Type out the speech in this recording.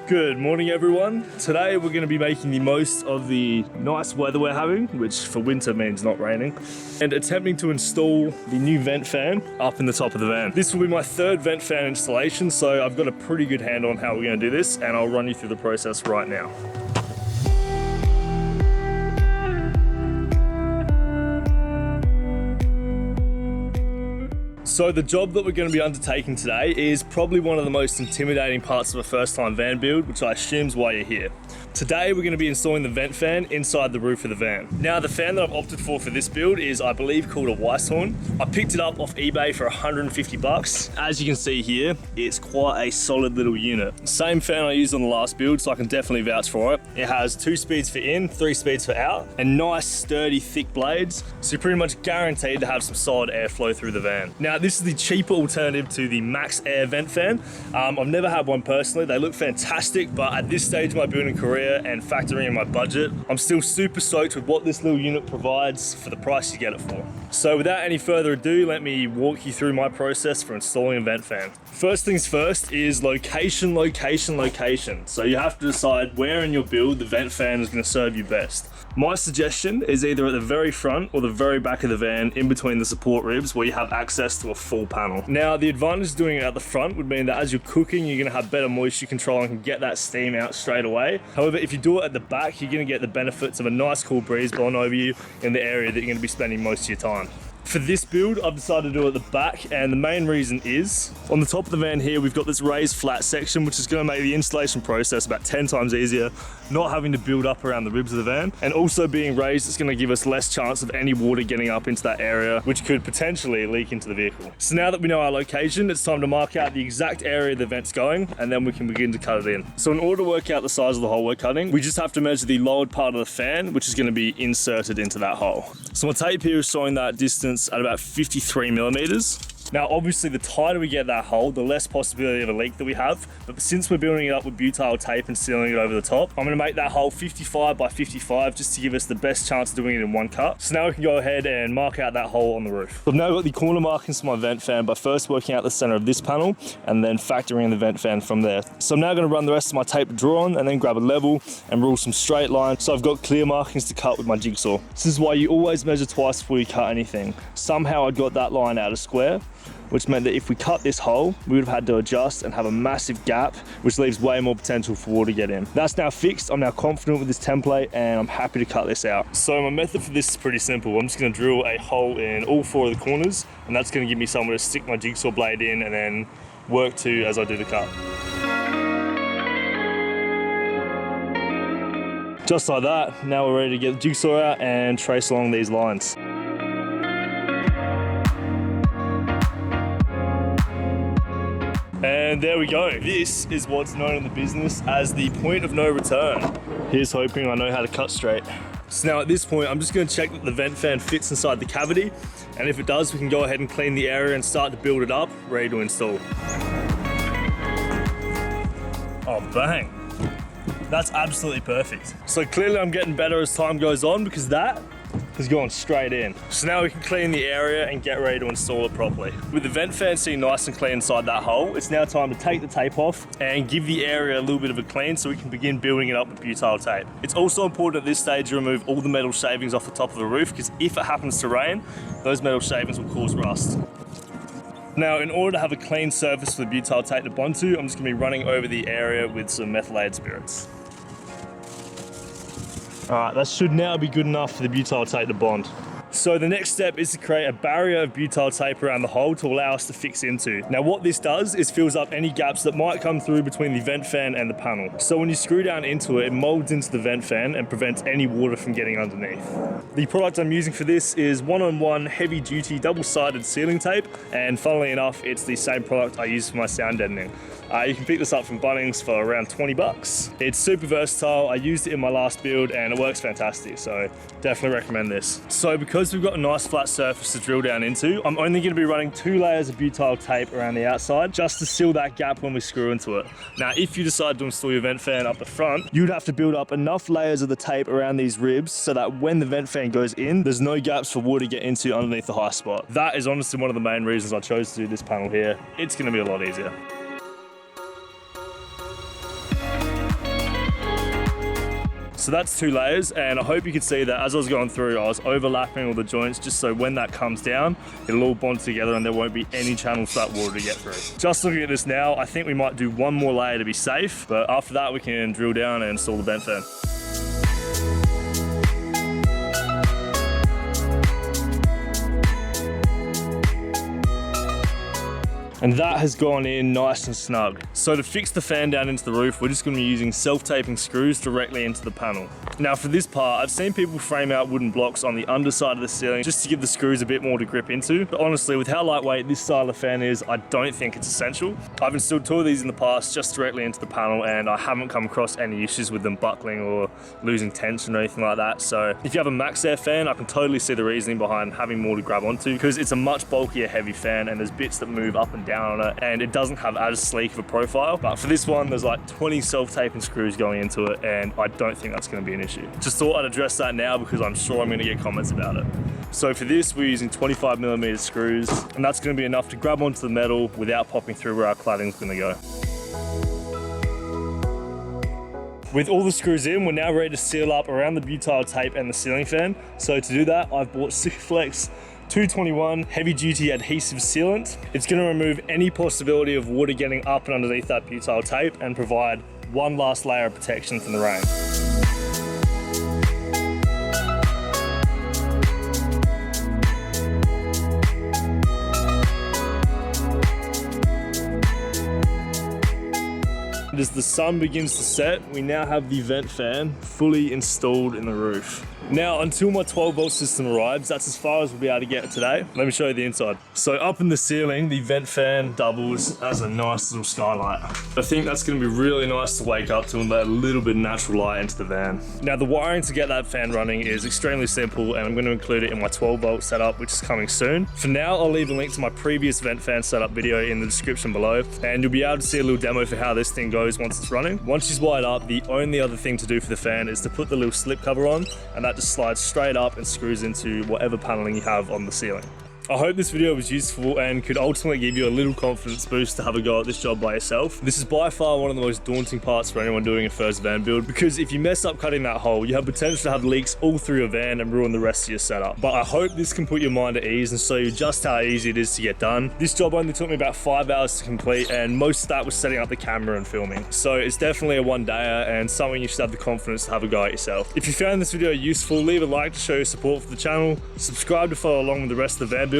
Good morning everyone. Today we're going to be making the most of the nice weather we're having, which for winter means not raining, and attempting to install the new vent fan up in the top of the van. This will be my third vent fan installation, so I've got a pretty good handle on how we're going to do this, and I'll run you through the process right now. So the job that we're going to be undertaking today is probably one of the most intimidating parts of a first-time van build, which I assume is why you're here. Today we're going to be installing the vent fan inside the roof of the van. Now the fan that I've opted for this build is, I believe, called a Hiace. I picked it up off eBay for 150 bucks. As you can see here, it's quite a solid little unit. Same fan I used on the last build, so I can definitely vouch for it. It has 2 speeds for in, 3 speeds for out, and nice sturdy thick blades, so you're pretty much guaranteed to have some solid airflow through the van. Now this is the cheaper alternative to the Max Air vent fan. I've never had one personally. They look fantastic, but at this stage of my building career and factoring in my budget, I'm still super stoked with what this little unit provides for the price you get it for. So without any further ado, let me walk you through my process for installing a vent fan. First things first is location, location, location. So you have to decide where in your build the vent fan is going to serve you best. My suggestion is either at the very front or the very back of the van, in between the support ribs, where you have access to a full panel. Now the advantage of doing it at the front would mean that as you're cooking, you're going to have better moisture control and can get that steam out straight away. However, if you do it at the back, you're going to get the benefits of a nice cool breeze blowing over you in the area that you're going to be spending most of your time. For this build, I've decided to do it at the back, and the main reason is, on the top of the van here, we've got this raised flat section, which is going to make the installation process about 10 times easier, not having to build up around the ribs of the van, and also being raised, it's going to give us less chance of any water getting up into that area, which could potentially leak into the vehicle. So now that we know our location, it's time to mark out the exact area the vent's going, and then we can begin to cut it in. So in order to work out the size of the hole we're cutting, we just have to measure the lowered part of the fan, which is going to be inserted into that hole. So my tape here is showing that distance at about 53 millimeters. Now, obviously, the tighter we get that hole, the less possibility of a leak that we have. But since we're building it up with butyl tape and sealing it over the top, I'm gonna make that hole 55 by 55 just to give us the best chance of doing it in one cut. So now we can go ahead and mark out that hole on the roof. I've now got the corner markings for my vent fan by first working out the center of this panel and then factoring in the vent fan from there. So I'm now gonna run the rest of my tape to draw on and then grab a level and rule some straight lines. So I've got clear markings to cut with my jigsaw. This is why you always measure twice before you cut anything. Somehow I got that line out of square, which meant that if we cut this hole, we would have had to adjust and have a massive gap, which leaves way more potential for water to get in. That's now fixed. I'm now confident with this template and I'm happy to cut this out. So my method for this is pretty simple. I'm just gonna drill a hole in all 4 of the corners, and that's gonna give me somewhere to stick my jigsaw blade in and then work to as I do the cut. Just like that, now we're ready to get the jigsaw out and trace along these lines. And there we go. This is what's known in the business as the point of no return. Here's hoping I know how to cut straight. So now at this point, I'm just gonna check that the vent fan fits inside the cavity. And if it does, we can go ahead and clean the area and start to build it up, ready to install. Oh, bang. That's absolutely perfect. So clearly I'm getting better as time goes on, because that has gone straight in. So now we can clean the area and get ready to install it properly. With the vent fan sitting nice and clean inside that hole, it's now time to take the tape off and give the area a little bit of a clean so we can begin building it up with butyl tape. It's also important at this stage to remove all the metal shavings off the top of the roof, because if it happens to rain, those metal shavings will cause rust. Now, in order to have a clean surface for the butyl tape to bond to, I'm just gonna be running over the area with some methylated spirits. All right, that should now be good enough for the butyl tape to bond. So the next step is to create a barrier of butyl tape around the hole to allow us to fix into. Now what this does is fills up any gaps that might come through between the vent fan and the panel. So when you screw down into it, it molds into the vent fan and prevents any water from getting underneath. The product I'm using for this is 1-on-1 heavy duty double-sided sealing tape, and funnily enough, it's the same product I use for my sound deadening. You can pick this up from Bunnings for around 20 bucks. It's super versatile. I used it in my last build and it works fantastic, so definitely recommend this. So because we've got a nice flat surface to drill down into, I'm only going to be running 2 layers of butyl tape around the outside just to seal that gap when we screw into it. Now, if you decide to install your vent fan up the front, you'd have to build up enough layers of the tape around these ribs so that when the vent fan goes in, there's no gaps for water to get into underneath the high spot. That is honestly one of the main reasons I chose to do this panel here. It's going to be a lot easier. So that's 2 layers, and I hope you could see that as I was going through, I was overlapping all the joints just so when that comes down, it'll all bond together and there won't be any channels for that water to get through. Just looking at this now, I think we might do one more layer to be safe, but after that we can drill down and install the vent fan. And that has gone in nice and snug. So to fix the fan down into the roof, we're just gonna be using self-taping screws directly into the panel. Now for this part, I've seen people frame out wooden blocks on the underside of the ceiling just to give the screws a bit more to grip into. But honestly, with how lightweight this style of fan is, I don't think it's essential. I've installed 2 of these in the past just directly into the panel, and I haven't come across any issues with them buckling or losing tension or anything like that. So if you have a max air fan, I can totally see the reasoning behind having more to grab onto, because it's a much bulkier, heavy fan and there's bits that move up and down on it, and it doesn't have as sleek of a profile. But for this one, there's like 20 self-taping screws going into it, and I don't think that's going to be an issue. Just thought I'd address that now because I'm sure I'm going to get comments about it. So for this, we're using 25mm screws, and that's going to be enough to grab onto the metal without popping through where our cladding is going to go. With all the screws in, we're now ready to seal up around the butyl tape and the ceiling fan. So to do that, I've bought Flex 221 heavy duty adhesive sealant. It's going to remove any possibility of water getting up and underneath that butyl tape and provide one last layer of protection from the rain. As the sun begins to set, we now have the vent fan fully installed in the roof. Now, until my 12-volt system arrives, that's as far as we'll be able to get today. Let me show you the inside. So up in the ceiling, the vent fan doubles as a nice little skylight. I think that's gonna be really nice to wake up to and let a little bit of natural light into the van. Now, the wiring to get that fan running is extremely simple, and I'm gonna include it in my 12-volt setup, which is coming soon. For now, I'll leave a link to my previous vent fan setup video in the description below, and you'll be able to see a little demo for how this thing goes once it's running. Once she's wired up, the only other thing to do for the fan is to put the little slip cover on, and that just slides straight up and screws into whatever paneling you have on the ceiling. I hope this video was useful and could ultimately give you a little confidence boost to have a go at this job by yourself. This is by far one of the most daunting parts for anyone doing a first van build, because if you mess up cutting that hole, you have potential to have leaks all through your van and ruin the rest of your setup. But I hope this can put your mind at ease and show you just how easy it is to get done. This job only took me about 5 hours to complete, and most of that was setting up the camera and filming. So it's definitely a one-dayer and something you should have the confidence to have a go at yourself. If you found this video useful, leave a like to show your support for the channel, subscribe to follow along with the rest of the van build.